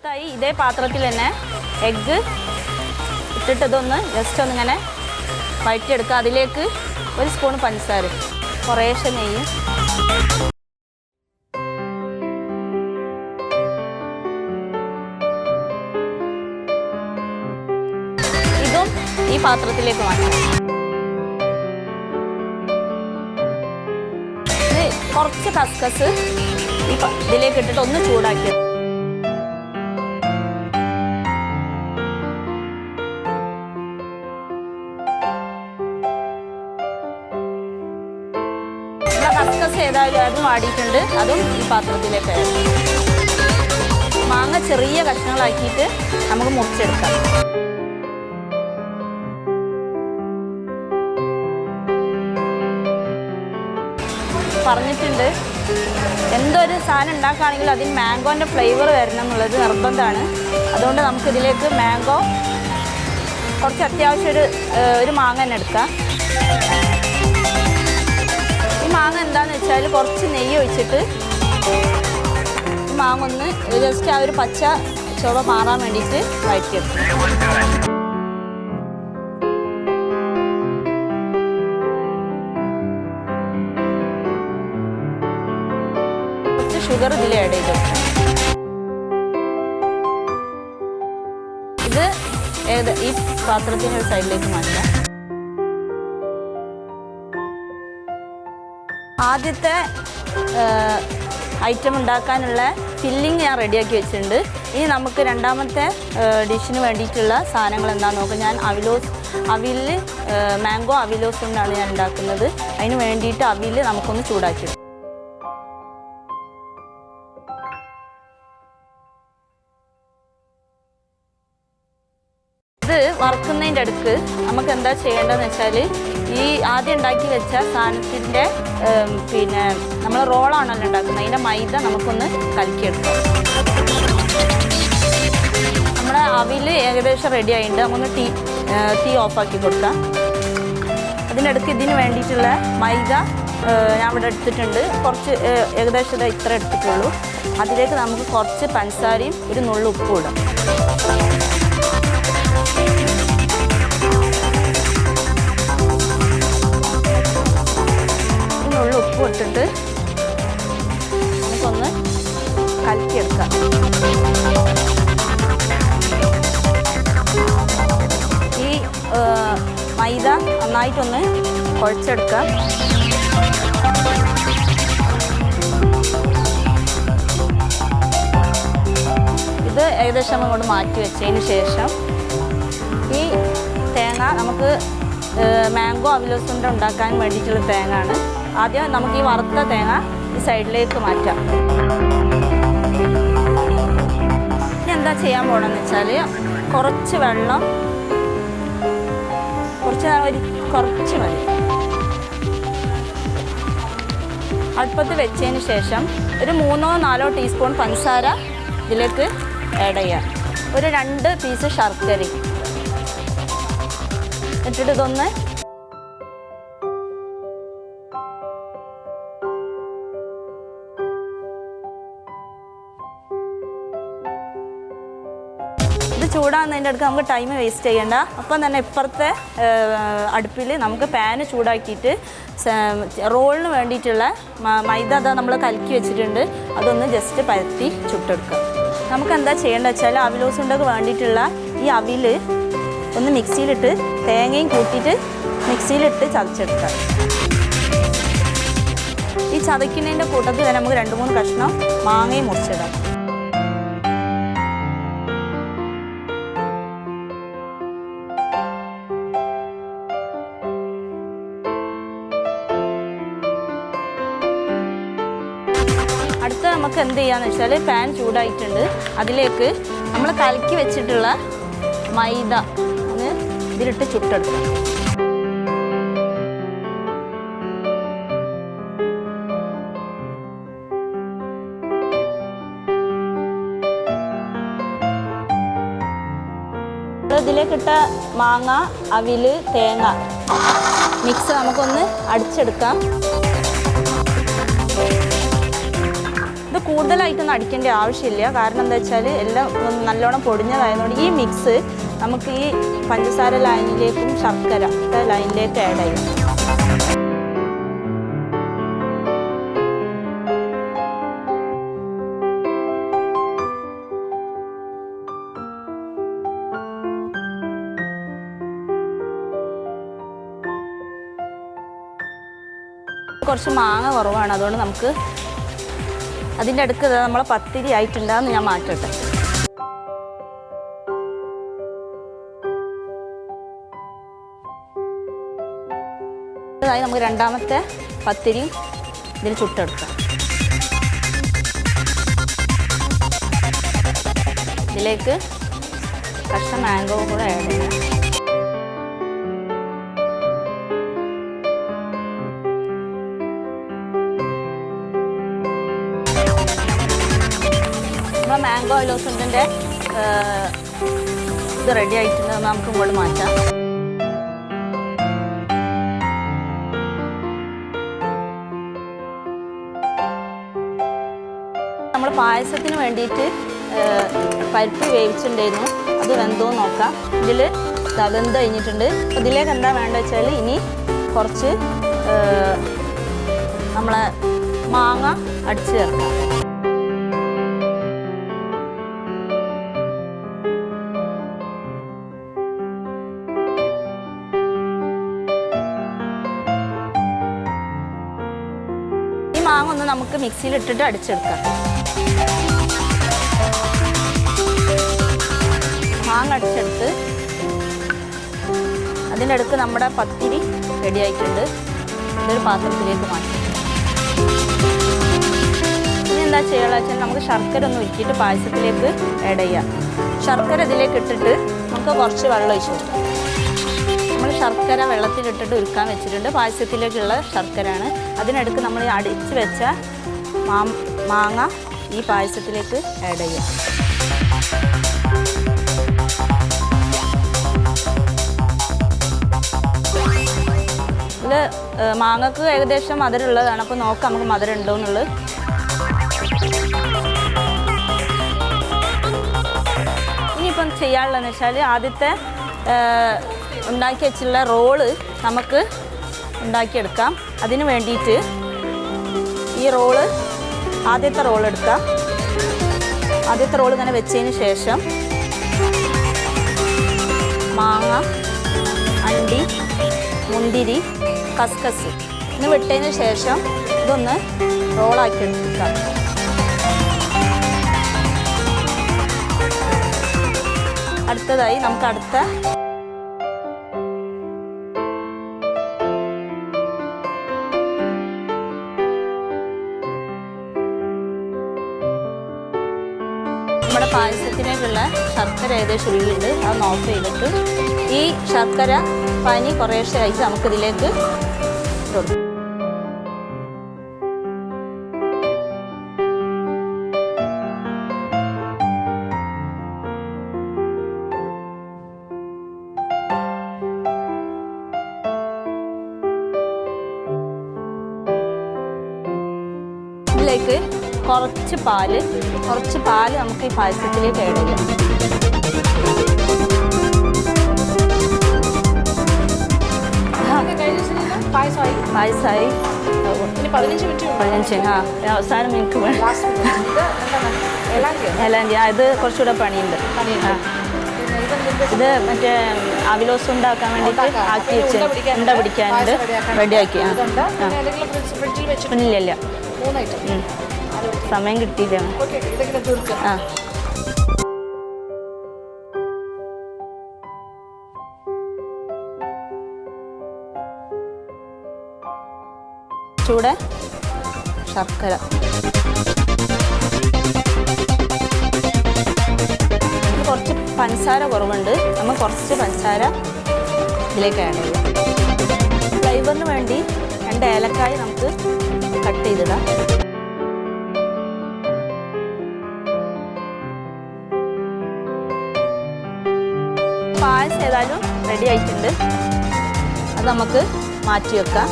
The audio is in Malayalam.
അടുത്തായി ഇതേ പാത്രത്തിൽ തന്നെ എഗ്ഗ് ഇട്ടിട്ട് ഇതൊന്ന് ജസ്റ്റ് ഒന്നിങ്ങനെ വഴറ്റിയെടുക്കുക. അതിലേക്ക് 1 സ്പൂൺ പഞ്ചസാര, കുറേശ്ശെ നെയ്യ്, ഇതും ഈ പാത്രത്തിലേക്ക് മാറ്റാം. ഇത് കുറച്ച് കസ്കസ് ഇതിലേക്ക് ഇട്ടിട്ട് ഒന്ന് ചൂടാക്കി. കസ്കസ് ഏതായാലും അതും വാടിയിട്ടുണ്ട്, അതും ഈ പാത്രത്തിലേക്ക് ആയിരുന്നു. മാങ്ങ ചെറിയ കഷ്ണങ്ങളാക്കിയിട്ട് നമുക്ക് മുറിച്ചെടുക്കാം. പറഞ്ഞിട്ടുണ്ട് എന്തൊരു സാധനം ഉണ്ടാക്കുകയാണെങ്കിലും അതിന് മാംഗോൻ്റെ ഫ്ലേവർ വരണം എന്നുള്ളത് നിർബന്ധമാണ്. അതുകൊണ്ട് നമുക്കിതിലേക്ക് മാംഗോ കുറച്ച് അത്യാവശ്യം ഒരു മാങ്ങ തന്നെ എടുക്കാം. ഈ മാങ്ങ എന്താണെന്ന് വെച്ചാൽ കുറച്ച് നെയ്യ് ഒഴിച്ചിട്ട് ഈ മാങ്ങ ഒന്ന് ജസ്റ്റ് ആ ഒരു പച്ച ചുവ മാറാൻ വേണ്ടിയിട്ട് വഴറ്റിയെടുക്കും. ഷുഗർ ഇതിൽ ആഡ് ചെയ്തു. ഇത് ഈ പാത്രത്തിൻ്റെ ഒരു സൈഡിലേക്ക് മാറ്റാം. ആദ്യത്തെ ഐറ്റം ഉണ്ടാക്കാനുള്ള ഫില്ലിങ് ഞാൻ റെഡിയാക്കി വെച്ചിട്ടുണ്ട്. ഇനി നമുക്ക് രണ്ടാമത്തെ ഡിഷിന് വേണ്ടിയിട്ടുള്ള സാധനങ്ങൾ എന്താണെന്ന് നോക്കാം. ഞാൻ അവിൽ മാംഗോ അവിലോസ് കൊണ്ടാണ് ഞാൻ ഉണ്ടാക്കുന്നത്. അതിന് വേണ്ടിയിട്ട് അവിൽ നമുക്കൊന്ന് ചൂടാക്കി. ഇത് വറുക്കുന്നതിൻ്റെ അടുക്ക് നമുക്ക് എന്താ ചെയ്യേണ്ടതെന്ന് വെച്ചാൽ ഈ ആദ്യം ഉണ്ടാക്കി വെച്ച സാധനത്തിൻ്റെ പിന്നെ നമ്മൾ റോളാണല്ലോ ഉണ്ടാക്കുന്നത്, അതിൻ്റെ മൈദ നമുക്കൊന്ന് കലക്കിയെടുക്കാം. നമ്മുടെ അവിൽ ഏകദേശം റെഡി ആയിട്ടുണ്ട്. നമുക്കൊന്ന് തീ ഓഫാക്കി കൊടുക്കാം. അതിനടുക്ക് ഇതിന് വേണ്ടിയിട്ടുള്ള മൈദ ഞാൻ ഇവിടെ എടുത്തിട്ടുണ്ട്. കുറച്ച് ഏകദേശം ഇത്ര എടുത്തിട്ടുള്ളൂ. അതിലേക്ക് നമുക്ക് കുറച്ച് പഞ്ചസാരയും ഒരു നുള്ളു ഉപ്പും ഇടാം. ഉപ്പ് ഇട്ടിട്ട് നമുക്കൊന്ന് കലക്കിയെടുക്കാം. ഈ മൈദ നന്നായിട്ടൊന്ന് കുഴച്ചെടുക്കാം. ഇത് ഏകദേശം അങ്ങോട്ട് മാറ്റി വെച്ചതിന് ശേഷം ഈ തേങ്ങ നമുക്ക് മാംഗോ അവിലോസുണ്ട ഉണ്ടാക്കാൻ വേണ്ടിയിട്ടുള്ള തേങ്ങ ആണ്. ആദ്യം നമുക്ക് ഈ വറുത്ത തേങ്ങ ഈ സൈഡിലേക്ക് മാറ്റാം. ഇനി എന്താ ചെയ്യാൻ പോകണമെന്ന് വെച്ചാൽ കുറച്ച് വെള്ളം കുറച്ച് മതി അടുപ്പത്ത് വെച്ചതിന് ശേഷം ഒരു 3-4 ടീസ്പൂൺ പഞ്ചസാര ഇതിലേക്ക് ആഡ് ചെയ്യാം. ഒരു 2 പീസ് ശർക്കര എന്നിട്ട് ഇതൊന്ന് ചൂടാകുന്നതിൻ്റെ അടുത്ത് നമുക്ക് ടൈം വേസ്റ്റ് ചെയ്യേണ്ട. അപ്പം തന്നെ ഇപ്പുറത്തെ അടുപ്പിൽ നമുക്ക് പാന് ചൂടാക്കിയിട്ട് റോളിന് വേണ്ടിയിട്ടുള്ള മൈദ അതാ നമ്മൾ കലക്കി വെച്ചിട്ടുണ്ട്. അതൊന്ന് ജസ്റ്റ് പരത്തി ചുട്ടെടുക്കുക. നമുക്ക് എന്താ ചെയ്യേണ്ടത് വെച്ചാൽ അവിലോസുണ്ടക്ക് വേണ്ടിയിട്ടുള്ള ഈ അവിൽ ഒന്ന് മിക്സിയിലിട്ട് തേങ്ങയും കൂട്ടിയിട്ട് മിക്സിയിലിട്ട് ചതച്ചെടുക്കുക. ഈ ചതയ്ക്കുന്നതിൻ്റെ കൂട്ടത്തിൽ തന്നെ നമുക്ക് 2-3 കഷ്ണം മാങ്ങയും മുറിച്ചിടാം. അടുത്ത നമുക്ക് എന്ത് ചെയ്യാന്ന് വെച്ചാൽ പാൻ ചൂടായിട്ടുണ്ട്. അതിലേക്ക് നമ്മൾ കലക്കി വെച്ചിട്ടുള്ള മൈദ ഒന്ന് ഇതിലിട്ട് ചുട്ടെടുക്കാം. ഇതിലേക്കിട്ട മാങ്ങ, അവിൽ, തേങ്ങ മിക്സ് നമുക്കൊന്ന് അടിച്ചെടുക്കാം. കൂടുതലായിട്ടൊന്നും അടിക്കേണ്ട ആവശ്യമില്ല. കാരണം എന്താ വെച്ചാൽ എല്ലാം നല്ലോണം പൊടിഞ്ഞതായതുകൊണ്ട് ഈ മിക്സ് നമുക്ക് ഈ പഞ്ചസാര ലൈനിലേക്കും ശർക്കര ലൈനിലേക്ക് ആഡ് ചെയ്യും. കുറച്ച് മാങ്ങ കുറവാണ്, അതുകൊണ്ട് നമുക്ക് അതിൻ്റെ അടുക്ക് നമ്മളെ പത്തിരി ആയിട്ടുണ്ടെന്ന് ഞാൻ മാറ്റട്ടെ. അതായത് നമുക്ക് രണ്ടാമത്തെ പത്തിരി ഇതിൽ ചുട്ടെടുക്കാം. ഇതിലേക്ക് കഷ്ണം മാംഗോ കൂടെ ആഡ് ചെയ്യാം. മാംഗോ അലോസണ്ടിൻ്റെ ഇത് റെഡി ആയിട്ടുണ്ട്, നമുക്ക് ഇങ്ങോട്ട് മാറ്റാം. നമ്മൾ പായസത്തിന് വേണ്ടിയിട്ട് പരിപ്പ് വേവിച്ചിട്ടുണ്ടായിരുന്നു, അത് വെന്തോന്ന് നോക്കാം. ഇതിൽ വെന്ത് കഴിഞ്ഞിട്ടുണ്ട്. ഇതിലേക്ക് എന്താ വേണ്ടത് വെച്ചാൽ ഇനി കുറച്ച് നമ്മളെ മാങ്ങ അടിച്ച് ചേർക്കാം. മാങ്ങ ഒന്ന് നമുക്ക് മിക്സിയിൽ ഇട്ടിട്ട് അടിച്ചെടുക്കാം. മാങ്ങ അടിച്ചെടുത്ത് അതിൻ്റെ അടുത്ത് നമ്മുടെ പത്തിരി റെഡി ആയിട്ടുണ്ട്. ഇതൊരു പാത്രത്തിലേക്ക് മാറ്റാം. ഇനി എന്താ ചെയ്യുക വെച്ചാൽ നമുക്ക് ശർക്കര ഒന്ന് ഉരുക്കിയിട്ട് പായസത്തിലേക്ക് ആഡ് ചെയ്യാം. ശർക്കര ഇതിലേക്ക് ഇട്ടിട്ട് നമുക്ക് കുറച്ച് വെള്ളം ഒഴിച്ചു കൊടുക്കാം. നമ്മൾ ശർക്കര വെള്ളത്തിലിട്ടിട്ട് ഉരുക്കാൻ വെച്ചിട്ടുണ്ട്. പായസത്തിലേക്കുള്ള ശർക്കരയാണ്. അതിനടുക്ക് നമ്മൾ അടിച്ച് വെച്ച മാങ്ങ ഈ പായസത്തിലേക്ക് ആഡ് ചെയ്യാം. ഇതിൽ മാങ്ങക്ക് ഏകദേശം മധുരം ഉള്ളതാണ്, അപ്പോൾ നോക്കാം നമുക്ക് മധുരം ഉണ്ടോ എന്നുള്ളത്. ഇനിയിപ്പം ചെയ്യാനുള്ളതെന്ന് വെച്ചാൽ ആദ്യത്തെ ഉണ്ടാക്കി വെച്ചുള്ള റോള് നമുക്ക് ഉണ്ടാക്കിയെടുക്കാം. അതിന് വേണ്ടിയിട്ട് ഈ റോള് ആദ്യത്തെ റോൾ എടുക്കാം. ആദ്യത്തെ റോൾ ഇങ്ങനെ വെച്ചതിന് ശേഷം മാങ്ങ, അണ്ടി, മുന്തിരി, കസ്കസ് ഇന്ന് വിട്ടതിന് ശേഷം ഇതൊന്ന് റോളാക്കി എടുക്കാം. അടുത്തതായി നമുക്ക് അടുത്ത നമ്മുടെ പായസത്തിലേക്കുള്ള ശർക്കര ഏകദേശം ഉള്ളിലുണ്ട്. അത് ഓഫ് ചെയ്തിട്ട് ഈ ശർക്കര പനി കുറേശ്ശെ അയച്ച് നമുക്കിതിലേക്ക് കൊടുക്കും. ഇതിലേക്ക് കുറച്ച് പാല് നമുക്ക് ഈ പായസത്തിലേക്ക് ആഡ് ചെയ്യാം. പായസമായി 15 അവസാനം എനിക്ക് ഏലാന്തി ഇത് കുറച്ചുകൂടെ പണിയുണ്ട്. ഇത് മറ്റേ അവിലോസ് ഉണ്ടാക്കാൻ വേണ്ടിയിട്ട് ആക്കി വെച്ച് ഉണ്ട പിടിക്കാനുണ്ട്, റെഡിയാക്കി. ഇല്ല സമയം കിട്ടിയില്ല. ആ ചൂടെ ശർക്കര കുറച്ച് പഞ്ചസാര കുറവുണ്ട്, നമ്മൾ കുറച്ച് പഞ്ചസാര ഇതിലേക്ക് ആഡ് ചെയ്യാം. ഫ്ലേവറിന് വേണ്ടി 2 ഏലക്കായ നമുക്ക് കട്ട് ചെയ്തിടാം. പായസം ഏതായാലും റെഡി ആയിട്ടുണ്ട്, അത് നമുക്ക് മാറ്റി വെക്കാം.